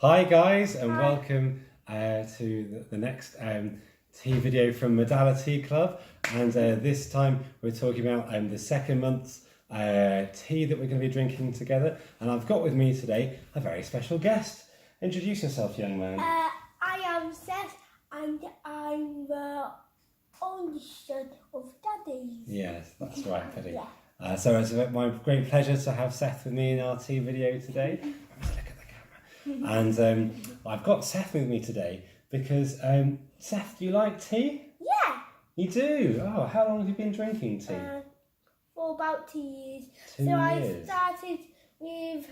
Hi guys, and welcome to the next tea video from ModaliTea Club. And this time we're talking about the second month's tea that we're going to be drinking together. And I've got with me today a very special guest. Introduce yourself, young man. I am Seth, and I'm the oldest son of Daddy's. Yes, that's right, Paddy. Yeah. So it's my great pleasure to have Seth with me in our tea video today. Let's look at the camera. And I've got Seth with me today because, Seth, do you like tea? Yeah. You do? Oh, how long have you been drinking tea? For about 2 years. 2 years. I started with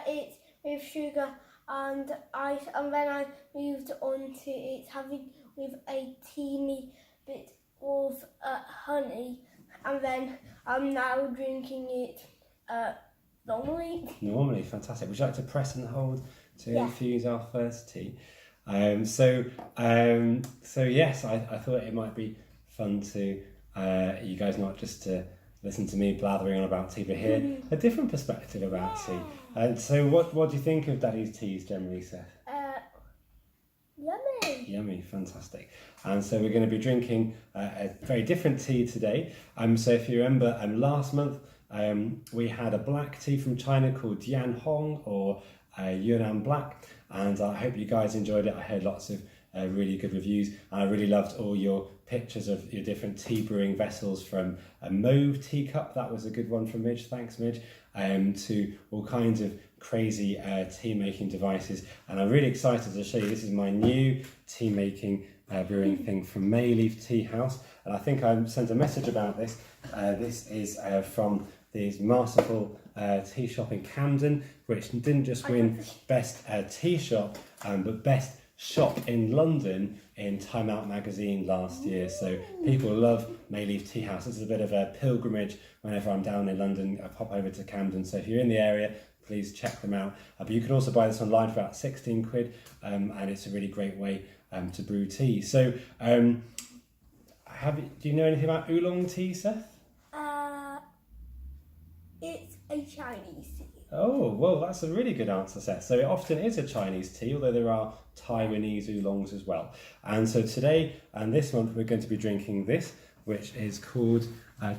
it with sugar, and then I moved on to it having with a teeny bit of honey, and then I'm now drinking it normally. Normally, fantastic. Would you like to press and hold to infuse our first tea? So yes, I thought it might be fun to you guys not just to listen to me blathering on about tea, but hear a different perspective about tea. And so, what do you think of Daddy's teas generally, Seth? Yummy. Yummy, fantastic. And so we're going to be drinking a very different tea today. So if you remember, last month we had a black tea from China called Dian Hong, or Yunnan Black, and I hope you guys enjoyed it. I heard lots of really good reviews, and I really loved all your pictures of your different tea brewing vessels, from a mauve teacup, that was a good one from Midge, thanks Midge, to all kinds of crazy tea making devices. And I'm really excited to show you, this is my new tea making brewing thing from Mayleaf Tea House, and I think I sent a message about this. This is from this masterful tea shop in Camden, which didn't just win best tea shop, but best shop in London in Time Out magazine last year. So people love Mayleaf Tea House. It's a bit of a pilgrimage whenever I'm down in London. I pop over to Camden, so if you're in the area, please check them out. But you can also buy this online for about 16 quid, and it's a really great way to brew tea. So do you know anything about Oolong tea, Seth? It's a Chinese tea. Oh, well, that's a really good answer, Seth. So it often is a Chinese tea, although there are Taiwanese oolongs as well. And so today and this month we're going to be drinking this, which is called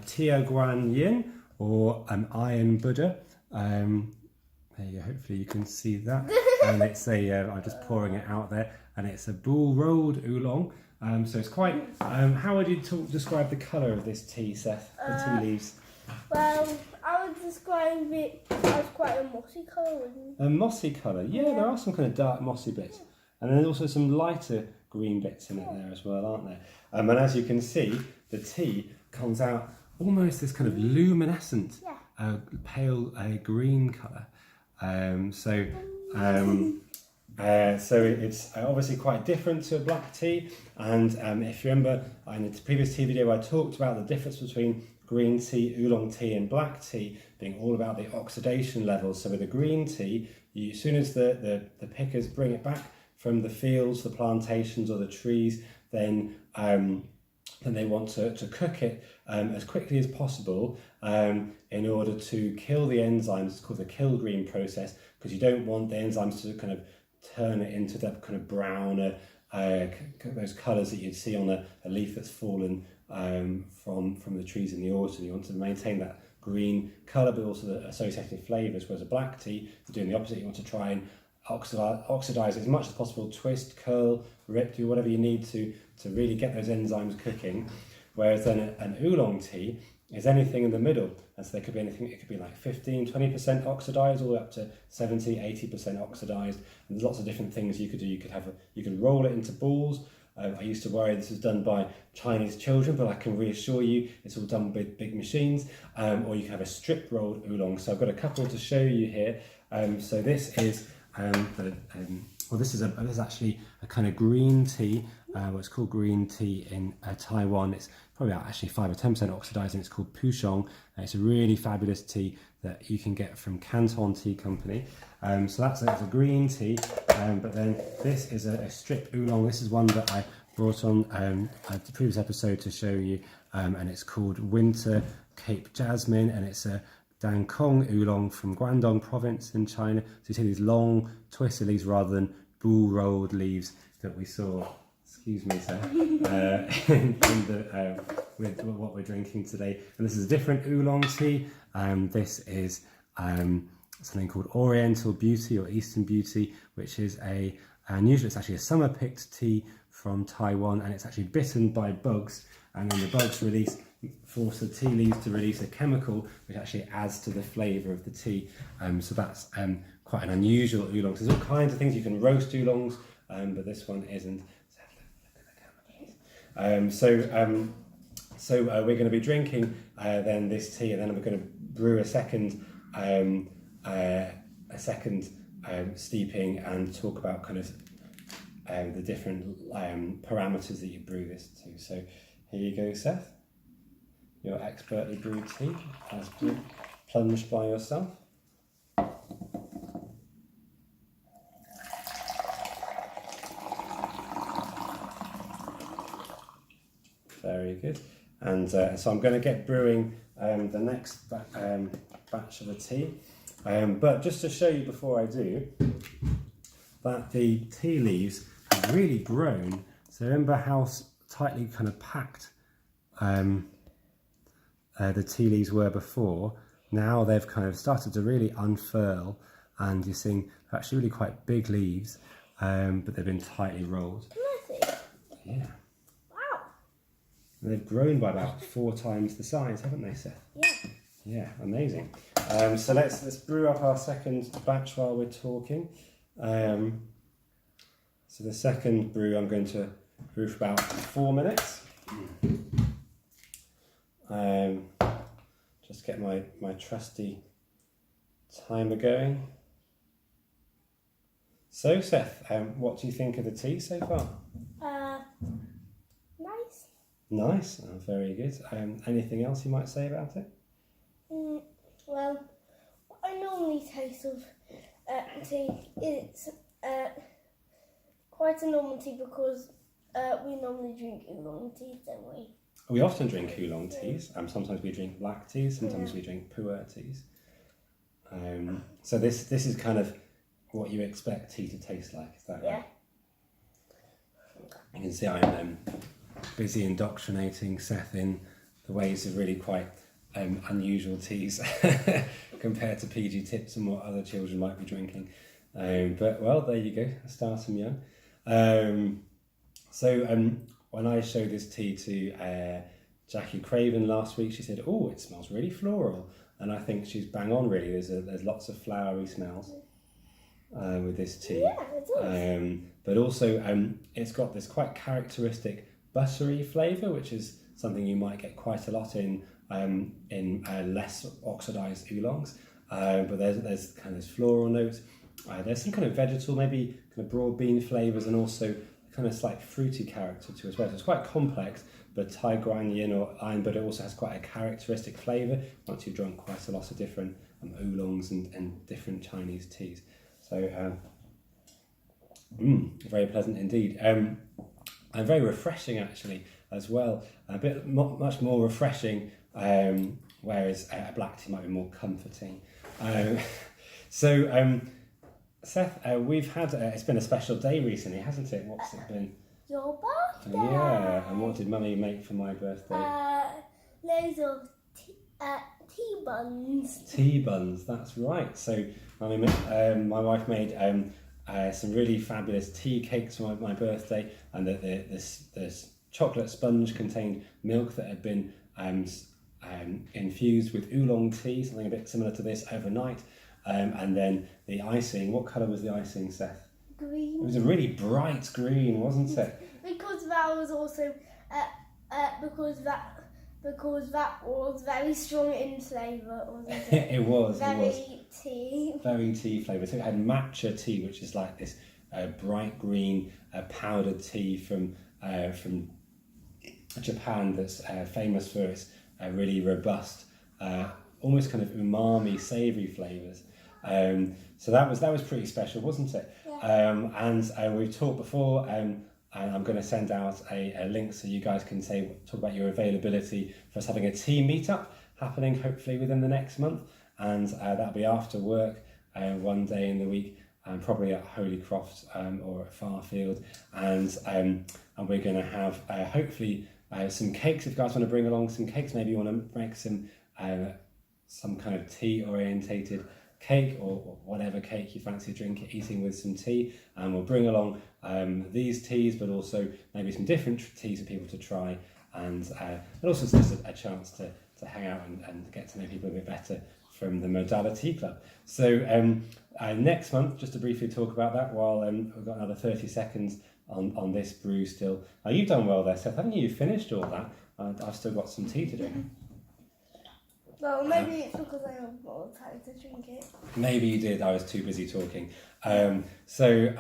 Tia Guan Yin, or Iron Buddha. There you go, hopefully you can see that. And it's I'm just pouring it out there, and it's a bull rolled oolong. So it's quite, how would you describe the colour of this tea, Seth, the tea leaves? Well, I would describe it as quite a mossy colour. A mossy colour, yeah, there are some kind of dark mossy bits. And then also some lighter green bits in it there as well, aren't there? And as you can see, the tea comes out almost this kind of luminescent, pale green colour. So it's obviously quite different to a black tea. And if you remember, in the previous tea video, I talked about the difference between green tea, oolong tea, and black tea being all about the oxidation levels. So with the green tea, as soon as the pickers bring it back from the fields, the plantations, or the trees, then they want to cook it as quickly as possible in order to kill the enzymes. It's called the kill green process, because you don't want the enzymes to kind of turn it into that kind of browner, those colours that you'd see on a leaf that's fallen from the trees in the autumn. You want to maintain that green colour, but also the associated flavours. Whereas a black tea, you're doing the opposite. You want to try and oxidize it as much as possible, twist, curl, rip, do whatever you need to really get those enzymes cooking. Whereas then an oolong tea is anything in the middle, and so there could be anything. It could be like 15-20% oxidized, all the way up to 70-80% oxidized, and there's lots of different things you could do. You could roll it into balls. I used to worry this was done by Chinese children, but I can reassure you it's all done with big machines. Or you can have a strip rolled oolong. So I've got a couple to show you here. So this is this is actually a kind of green tea. What's called green tea in Taiwan. It's probably about actually 5 or 10% oxidized, and it's called Pushong. It's a really fabulous tea that you can get from Canton Tea Company. So that's a green tea, but then this is a strip oolong. This is one that I brought on the previous episode to show you, and it's called Winter Cape Jasmine, and it's a Dankong Oolong from Guangdong province in China. So you see these long twisted leaves rather than bull-rolled leaves that we saw, excuse me sir, with what we're drinking today. And this is a different oolong tea. This is something called Oriental Beauty or Eastern Beauty, which is unusual. It's actually a summer-picked tea from Taiwan, and it's actually bitten by bugs, and then the bugs force the tea leaves to release a chemical which actually adds to the flavour of the tea. So that's quite an unusual oolong. So there's all kinds of things you can roast oolongs, but this one isn't. So we're going to be drinking then this tea, and then we're going to brew a second steeping and talk about kind of the different parameters that you brew this to. So here you go, Seth. Your expertly brewed tea has been plunged by yourself. Very good. And so I'm going to get brewing the next batch of the tea. But just to show you before I do, that the tea leaves have really grown. So remember how tightly kind of packed the tea leaves were before. Now they've kind of started to really unfurl, and you're seeing they're actually really quite big leaves, but they've been tightly rolled. Yeah. Wow. And they've grown by about 4 times the size, haven't they, Seth? Yeah. Yeah, amazing. So let's brew up our second batch while we're talking. So the second brew I'm going to brew for about 4 minutes. Just get my trusty timer going. So Seth, what do you think of the tea so far? Nice. Nice, very good. Anything else you might say about it? Well, what I normally taste of tea, it's quite a normal tea because we normally drink oolong tea, don't we? We often drink oolong teas. Sometimes we drink black teas. Sometimes we drink pu'er teas. So this is kind of what you expect tea to taste like. Is that right? You can see I'm busy indoctrinating Seth in the ways of really quite unusual teas compared to PG tips and what other children might be drinking. But well, there you go. Start them young. When I showed this tea to Jackie Craven last week, she said, "Oh, it smells really floral," and I think she's bang on. Really, there's lots of flowery smells with this tea. Yeah, it does. But also, it's got this quite characteristic buttery flavour, which is something you might get quite a lot in less oxidised oolongs. But there's kind of floral notes. There's some kind of vegetal, maybe kind of broad bean flavours, and also kind of slight fruity character to it as well. So it's quite complex, but Thai Guan Yin or Iron, but it also has quite a characteristic flavour once you've drunk quite a lot of different oolongs and different Chinese teas. So very pleasant indeed. And very refreshing actually as well. A bit much more refreshing, whereas a black tea might be more comforting. Seth, we've had, it's been a special day recently, hasn't it? What's it been? Your birthday. Yeah, and what did Mummy make for my birthday? Loads of tea buns. Tea buns, that's right. So my wife made some really fabulous tea cakes for my birthday, and this chocolate sponge contained milk that had been infused with oolong tea, something a bit similar to this, overnight. And then the icing, what colour was the icing, Seth? Green. It was a really bright green, wasn't it? Because that was also because that was very strong in flavour, wasn't it? It was. Very tea. Very tea flavour. So it had matcha tea, which is like this bright green powdered tea from Japan that's famous for its really robust, almost kind of umami, savoury flavours. So that was pretty special, wasn't it? Yeah. And we've talked before, and I'm going to send out a link so you guys can talk about your availability for us having a tea meetup happening hopefully within the next month. and that'll be after work one day in the week, probably at Holycroft or at Farfield, and we're going to have hopefully some cakes. If you guys want to bring along some cakes, maybe you want to make some kind of tea orientated cake, or whatever cake you fancy eating with some tea, and we'll bring along these teas, but also maybe some different teas for people to try, and also just a chance to hang out and get to know people a bit better from the ModaliTea Club. So next month, just to briefly talk about that, while we've got another 30 seconds on this brew still. You've done well there, Seth, haven't you? You've finished all that. I've still got some tea to drink. Well, maybe it's because I have more time to drink it. Maybe you did. I was too busy talking. So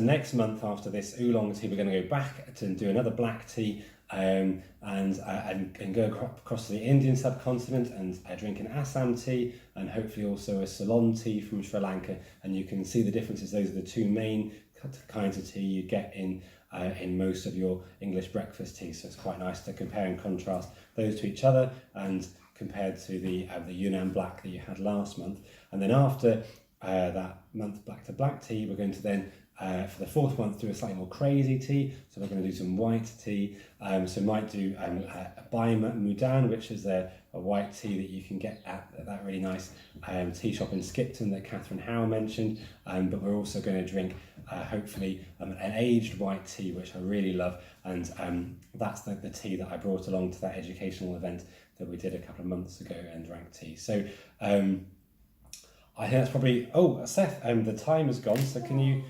next month after this Oolong tea, we're going to go back to do another black tea, and go across to the Indian subcontinent and drink an Assam tea, and hopefully also a Ceylon tea from Sri Lanka. And you can see the differences. Those are the two main kinds of tea you get in most of your English breakfast tea. So it's quite nice to compare and contrast those to each other, and compared to the Yunnan black that you had last month. And then after that month back to black tea, we're going to then for the fourth month do a slightly more crazy tea. So we're going to do some white tea. So might do a Bai Mudan, which is a white tea that you can get at that really nice tea shop in Skipton that Catherine Howe mentioned. But we're also going to drink hopefully an aged white tea, which I really love, and that's the tea that I brought along to that educational event that we did a couple of months ago and drank tea. So I think that's probably. Oh, Seth, the time has gone. So can you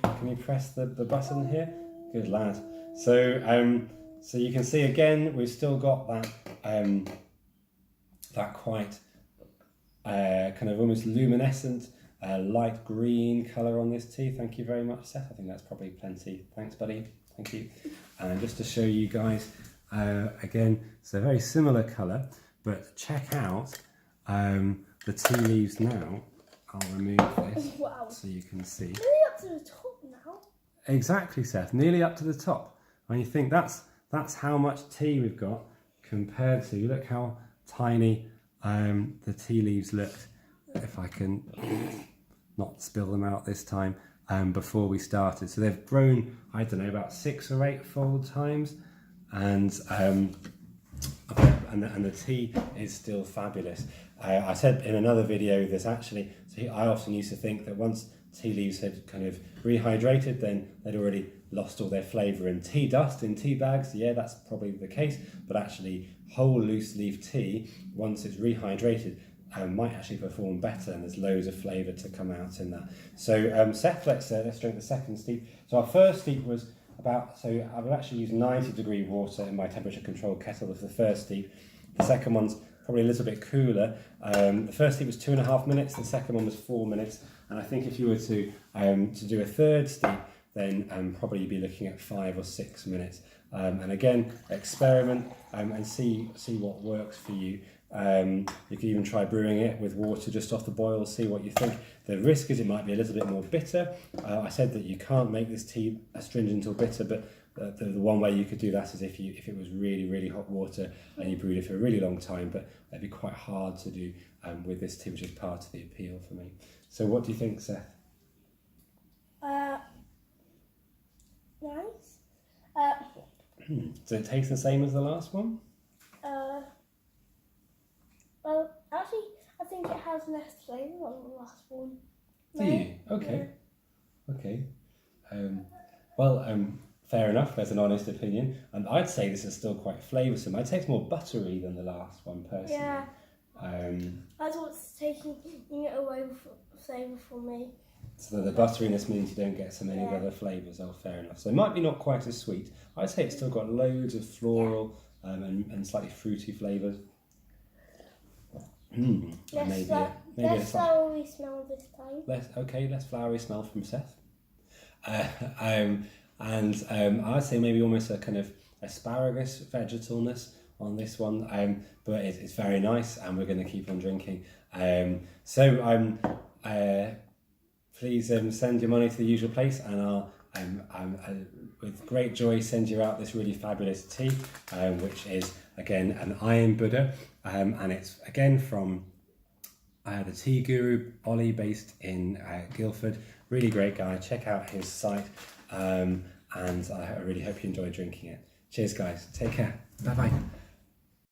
press the button here? Good lad. So so you can see again, we've still got that quite kind of almost luminescent light green colour on this tea. Thank you very much, Seth. I think that's probably plenty. Thanks, buddy. Thank you. And just to show you guys again, it's a very similar colour, but check out the tea leaves now. I'll remove this so you can see. Nearly up to the top now. Exactly, Seth. Nearly up to the top. When you think that's how much tea we've got compared to, look how tiny the tea leaves looked. If I can not spill them out this time, before we started. So they've grown, I don't know, about 6 or 8 fold times, and the tea is still fabulous. I said in another video, there's actually, I often used to think that once tea leaves had kind of rehydrated, then they'd already lost all their flavour. And tea dust in tea bags, yeah, that's probably the case, but actually whole loose leaf tea, once it's rehydrated, might actually perform better, and there's loads of flavour to come out in that. So Seth, let's drink the second steep. So our first steep was I've actually used 90-degree water in my temperature controlled kettle as the first steep. The second one's probably a little bit cooler. The first steep was 2.5 minutes, the second one was 4 minutes, and I think if you were to do a third steep, then probably you'd be looking at 5 or 6 minutes. And again, experiment and see what works for you. You can even try brewing it with water just off the boil, see what you think. The risk is it might be a little bit more bitter. I said that you can't make this tea astringent or bitter, but the one way you could do that is if it was really, really hot water and you brewed it for a really long time, but that'd be quite hard to do with this tea, which is part of the appeal for me. So what do you think, Seth? Nice. Does it taste the same as the last one? Well, actually, I think it has less flavour than the last one. Do you? Okay. Yeah. Okay. Fair enough. There's an honest opinion, and I'd say this is still quite flavoursome. I'd say it's more buttery than the last one, personally. Yeah. That's what's taking it away with flavour for me. So the butteriness means you don't get so many other flavours. Oh, fair enough. So it might be not quite as sweet. I'd say it's still got loads of floral and slightly fruity flavours. Less floury smell this time. Less floury smell from Seth. And I'd say maybe almost a kind of asparagus vegetalness on this one. But it's very nice, and we're going to keep on drinking. Please send your money to the usual place, and I'll with great joy send you out this really fabulous tea, which is again an Iron Buddha, and it's again from the tea guru, Ollie, based in Guildford. Really great guy. Check out his site. And I really hope you enjoy drinking it. Cheers, guys. Take care. Bye-bye.